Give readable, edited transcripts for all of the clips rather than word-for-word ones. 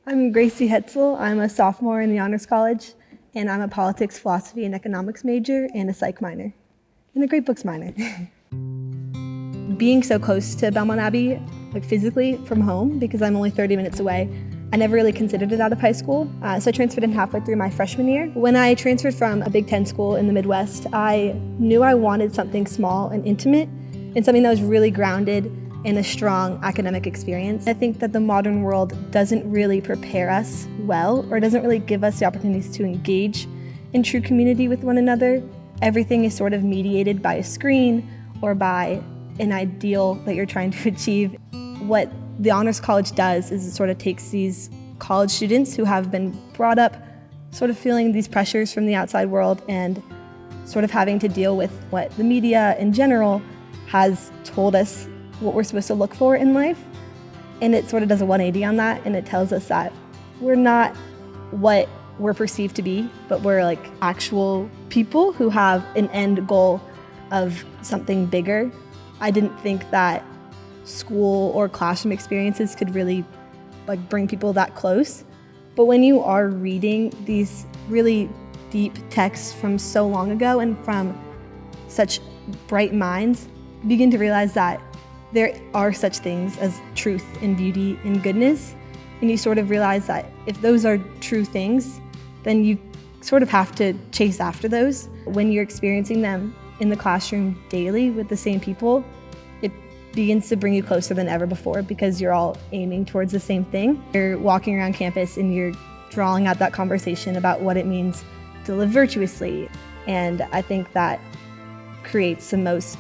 I'm Gracie Hetzel. I'm a sophomore in the Honors College, and I'm a politics, philosophy, and economics major and a psych minor, and a great books minor. Being so close to Belmont Abbey, like physically from home, because I'm only 30 minutes away, I never really considered it out of high school. So I transferred in halfway through my freshman year. When I transferred from a Big Ten school in the Midwest, I knew I wanted something small and intimate and something that was really grounded in a strong academic experience. I think that the modern world doesn't really prepare us well, or doesn't really give us the opportunities to engage in true community with one another. Everything is sort of mediated by a screen or by an ideal that you're trying to achieve. What the Honors College does is it sort of takes these college students who have been brought up sort of feeling these pressures from the outside world and sort of having to deal with what the media in general has told us what we're supposed to look for in life. And it sort of does a 180 on that, and it tells us that we're not what we're perceived to be, but we're like actual people who have an end goal of something bigger. I didn't think that school or classroom experiences could really like bring people that close. But when you are reading these really deep texts from so long ago and from such bright minds, you begin to realize that there are such things as truth and beauty and goodness. And you sort of realize that if those are true things, then you sort of have to chase after those. When you're experiencing them in the classroom daily with the same people, it begins to bring you closer than ever before because you're all aiming towards the same thing. You're walking around campus and you're drawing out that conversation about what it means to live virtuously. And I think that creates the most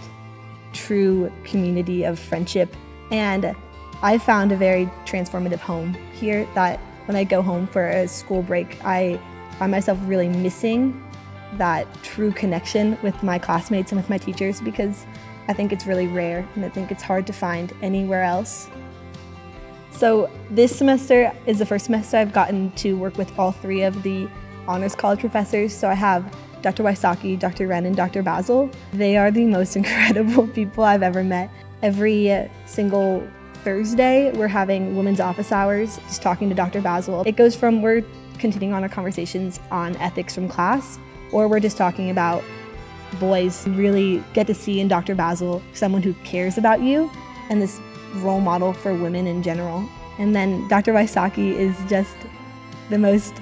true community of friendship. And I found a very transformative home here that when I go home for a school break, I find myself really missing that true connection with my classmates and with my teachers because I think it's really rare and I think it's hard to find anywhere else. So this semester is the first semester I've gotten to work with all three of the Honors College professors. So I have Dr. Wysocki, Dr. Wren, and Dr. Basil. They are the most incredible people I've ever met. Every single Thursday, we're having women's office hours, just talking to Dr. Basil. It goes from we're continuing on our conversations on ethics from class, or we're just talking about boys. You really get to see in Dr. Basil someone who cares about you and this role model for women in general. And then Dr. Wysocki is just the most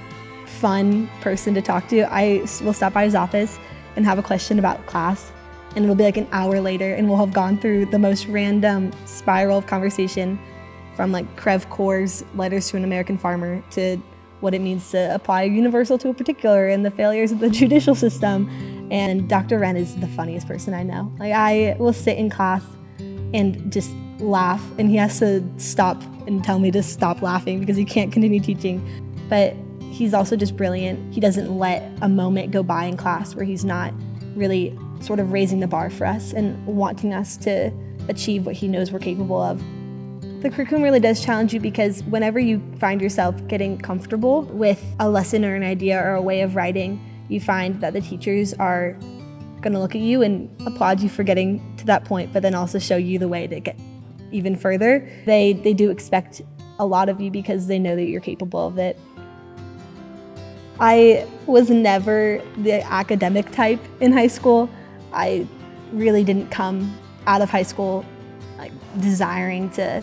fun person to talk to. I will stop by his office and have a question about class, and it'll be like an hour later and we'll have gone through the most random spiral of conversation from like Crev Core's Letters to an American Farmer to what it means to apply universal to a particular and the failures of the judicial system. And Dr. Wren is the funniest person I know. Like I will sit in class and just laugh, and he has to stop and tell me to stop laughing because he can't continue teaching. But he's also just brilliant. He doesn't let a moment go by in class where he's not really sort of raising the bar for us and wanting us to achieve what he knows we're capable of. The curriculum really does challenge you because whenever you find yourself getting comfortable with a lesson or an idea or a way of writing, you find that the teachers are going to look at you and applaud you for getting to that point, but then also show you the way to get even further. They do expect a lot of you because they know that you're capable of it. I was never the academic type in high school. I really didn't come out of high school like desiring to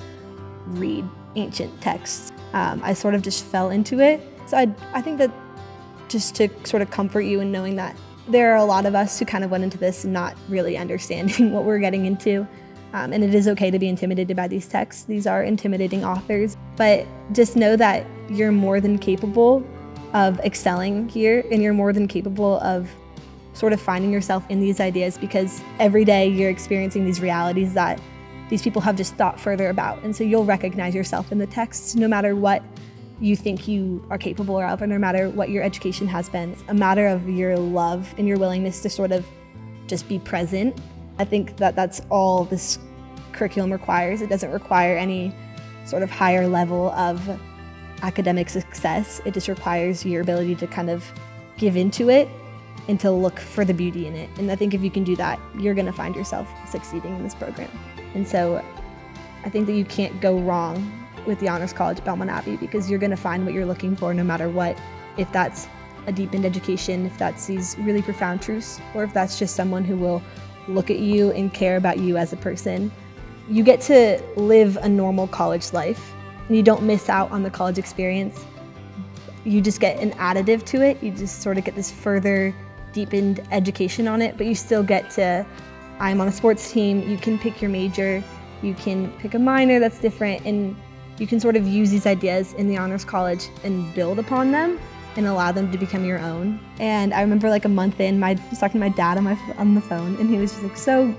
read ancient texts. I sort of just fell into it. So I think that just to sort of comfort you in knowing that there are a lot of us who kind of went into this not really understanding what we're getting into. And it is okay to be intimidated by these texts. These are intimidating authors. But just know that you're more than capable of excelling here, and you're more than capable of sort of finding yourself in these ideas because every day you're experiencing these realities that these people have just thought further about. And so you'll recognize yourself in the texts no matter what you think you are capable of, and no matter what your education has been. It's a matter of your love and your willingness to sort of just be present. I think that that's all this curriculum requires. It doesn't require any sort of higher level of academic success. It just requires your ability to kind of give into it and to look for the beauty in it. And I think if you can do that, you're going to find yourself succeeding in this program. And so I think that you can't go wrong with the Honors College at Belmont Abbey, because you're going to find what you're looking for no matter what. If that's a deepened education, if that's these really profound truths, or if that's just someone who will look at you and care about you as a person. You get to live a normal college life, and you don't miss out on the college experience. You just get an additive to it. You just sort of get this further deepened education on it, but you still get to, I'm on a sports team, you can pick your major, you can pick a minor that's different, and you can sort of use these ideas in the Honors College and build upon them and allow them to become your own. And I remember like a month in, I was talking to my dad on the phone, and he was just like, so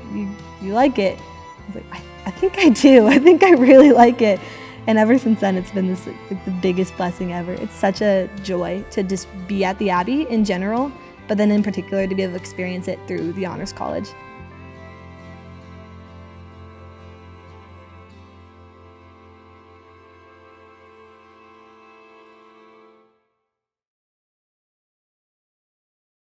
you like it? I was like, I think I do. I think I really like it. And ever since then, it's been this like the biggest blessing ever. It's such a joy to just be at the Abbey in general, but then in particular to be able to experience it through the Honors College.